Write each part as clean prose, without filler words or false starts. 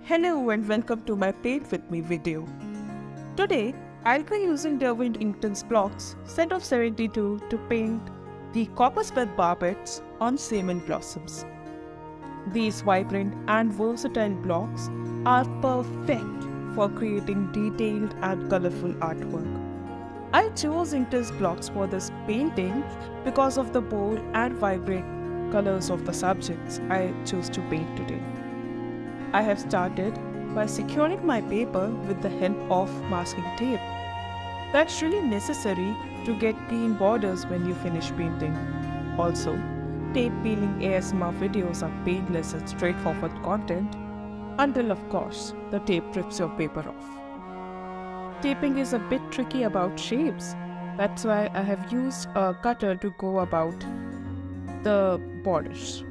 Hello and welcome to my Paint With Me video. Today, I'll be using Derwent Inktense Blocks set of 72 to paint the Coppersmith Barbets on Semul blossoms. These vibrant and versatile blocks are perfect for creating detailed and colorful artwork. I chose Inktense blocks for this painting because of the bold and vibrant colors of the subjects I chose to paint today. I have started by securing my paper with the help of masking tape. That's really necessary to get clean borders when you finish painting. Also, tape peeling ASMR videos are painless and straightforward content until, of course, the tape rips your paper off. Taping is a bit tricky about shapes. That's why I have used a cutter to go about the borders.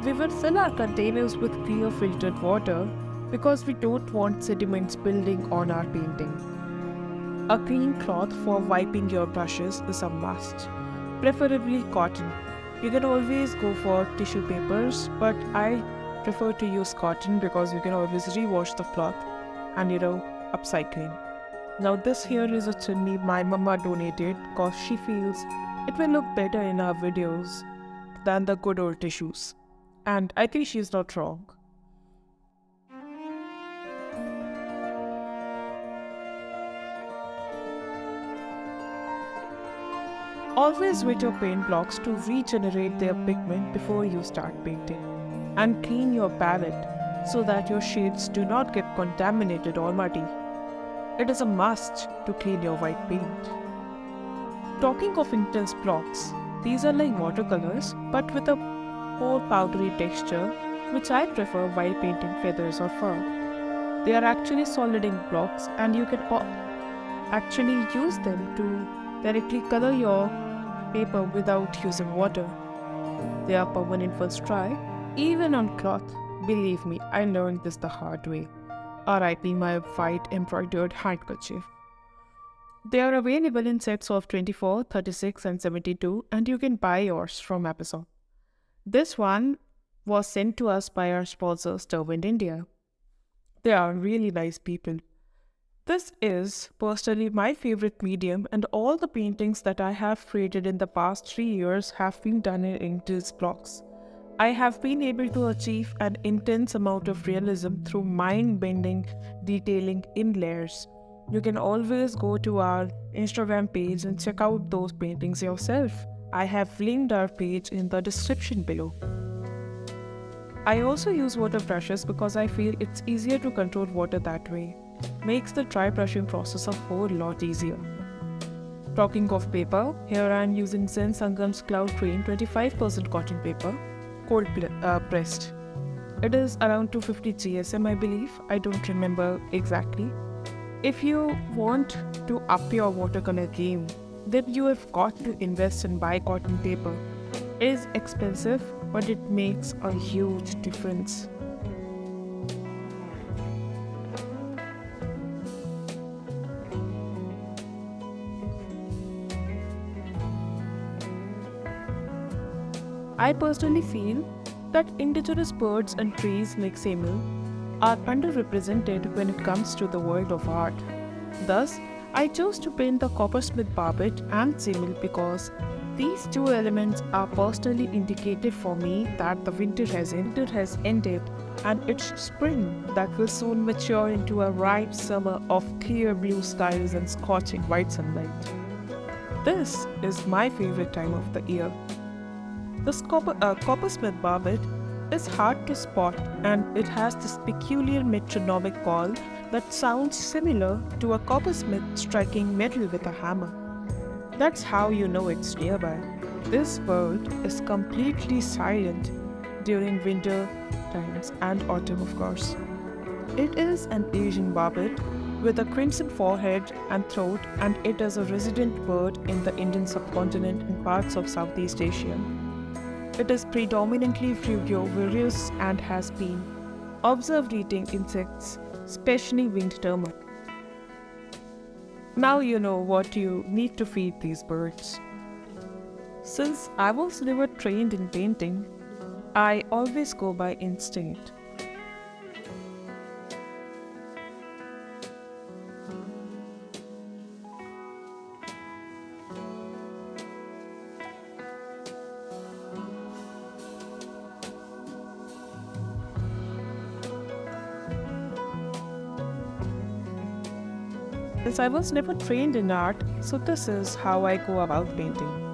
We will fill our containers with clear filtered water because we don't want sediments building on our painting. A clean cloth for wiping your brushes is a must, preferably cotton. You can always go for tissue papers, but I prefer to use cotton because you can always rewash the cloth and upcycling. Now this here is a chunni my mama donated because she feels it will look better in our videos than the good old tissues. And I think she's not wrong. Always wet your paint blocks to regenerate their pigment before you start painting. And clean your palette so that your shades do not get contaminated or muddy. It is a must to clean your white paint. Talking of Inktense blocks, these are like watercolors but with a more powdery texture, which I prefer while painting feathers or fur. They are actually solid ink blocks and you can actually use them to directly color your paper without using water. They are permanent first try, even on cloth. Believe me, I learned this the hard way. R.I.P. my white embroidered handkerchief. They are available in sets of 24, 36 and 72 and you can buy yours from Amazon. This one was sent to us by our sponsors, Derwent India. They are really nice people. This is personally my favorite medium and all the paintings that I have created in the past 3 years have been done in Inktense blocks. I have been able to achieve an intense amount of realism through mind-bending detailing in layers. You can always go to our Instagram page and check out those paintings yourself. I have linked our page in the description below. I also use water brushes because I feel it's easier to control water that way. Makes the dry brushing process a whole lot easier. Talking of paper, here I am using Zen Sangam's Cloud Train 25% cotton paper, cold pressed. It is around 250 GSM I believe, I don't remember exactly. If you want to up your watercolor game, then you have got to invest and buy cotton paper. It is expensive, but it makes a huge difference. I personally feel that indigenous birds and trees like Semul are underrepresented when it comes to the world of art. Thus, I chose to paint the Coppersmith Barbet and Semul because these two elements are personally indicative for me that the winter has ended and it's spring that will soon mature into a ripe summer of clear blue skies and scorching white sunlight. This is my favorite time of the year. This Coppersmith Barbet is hard to spot and it has this peculiar metronomic call that sounds similar to a coppersmith striking metal with a hammer. That's how you know it's nearby. This bird is completely silent during winter times and autumn of course. It is an Asian barbet with a crimson forehead and throat, and it is a resident bird in the Indian subcontinent and parts of Southeast Asia. It is predominantly frugivorous and has been observed eating insects, especially winged termites. Now you know what you need to feed these birds. Since I was never trained in painting, I always go by instinct. Since I was never trained in art, so this is how I go about painting.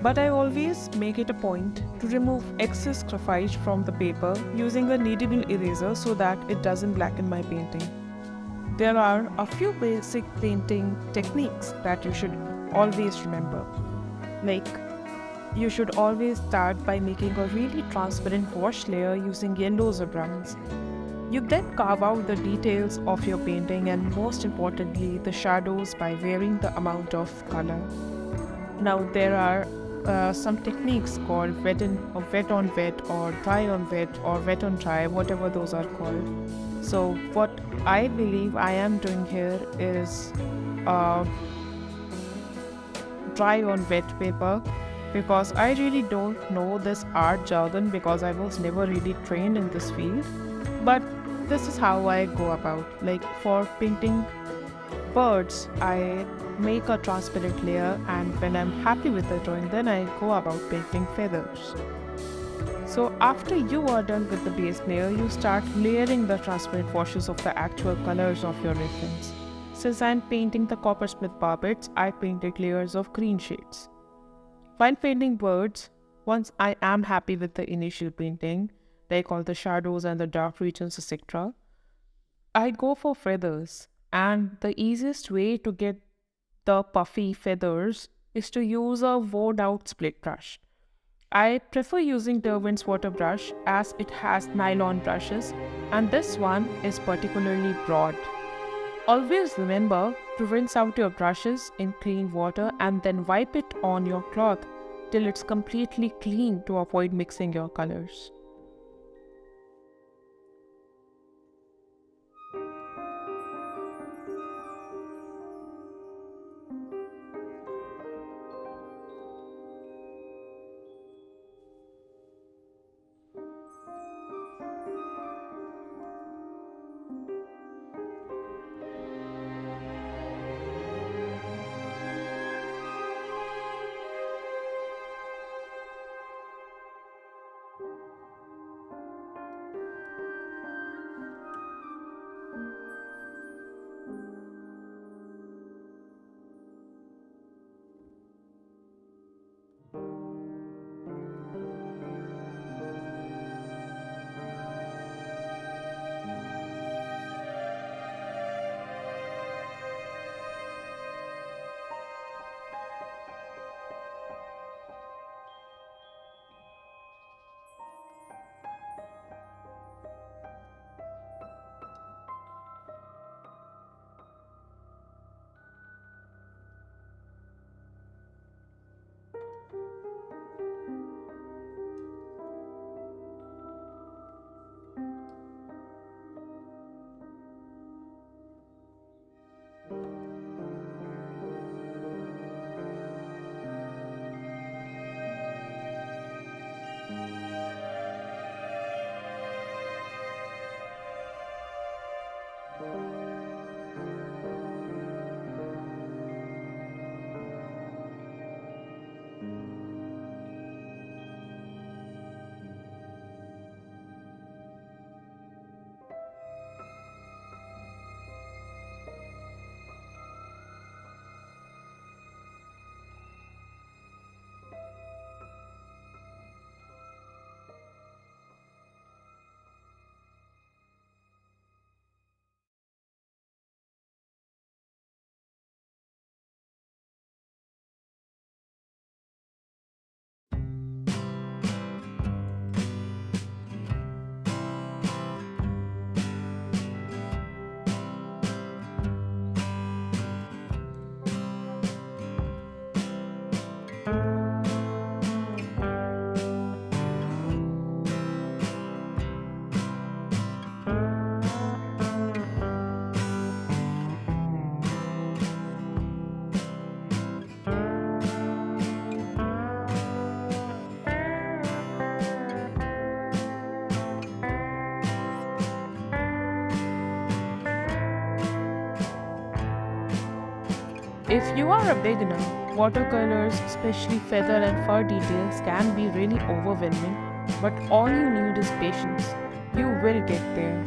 But I always make it a point to remove excess graphite from the paper using a kneadable eraser so that it doesn't blacken my painting. There are a few basic painting techniques that you should always remember. Like, you should always start by making a really transparent wash layer using yellows or browns. You then carve out the details of your painting and most importantly the shadows by varying the amount of color. Now there are some techniques called wet on wet or dry on wet or wet on dry, whatever those are called. So what I believe I am doing here is dry on wet paper, because I really don't know this art jargon because I was never really trained in this field. But this is how I go about. Like for painting birds, I make a transparent layer, and when I'm happy with the drawing, then I go about painting feathers. So after you are done with the base layer, you start layering the transparent washes of the actual colors of your reference. Since I'm painting the Coppersmith Barbets, I painted layers of green shades. While painting birds, once I am happy with the initial painting, like all the shadows and the dark regions, etc., I go for feathers. And the easiest way to get the puffy feathers is to use a worn out split brush. I prefer using Derwent's water brush as it has nylon brushes, and this one is particularly broad. Always remember to rinse out your brushes in clean water and then wipe it on your cloth till it's completely clean to avoid mixing your colors. If you are a beginner, watercolors, especially feather and fur details, can be really overwhelming, but all you need is patience. You will get there.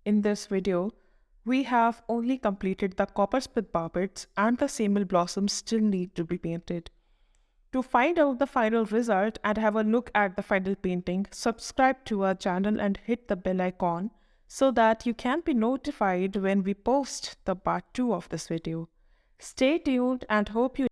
In this video, we have only completed the Coppersmith Barbets and the Semul blossoms still need to be painted. To find out the final result and have a look at the final painting, subscribe to our channel and hit the bell icon so that you can be notified when we post the part 2 of this video. Stay tuned and hope you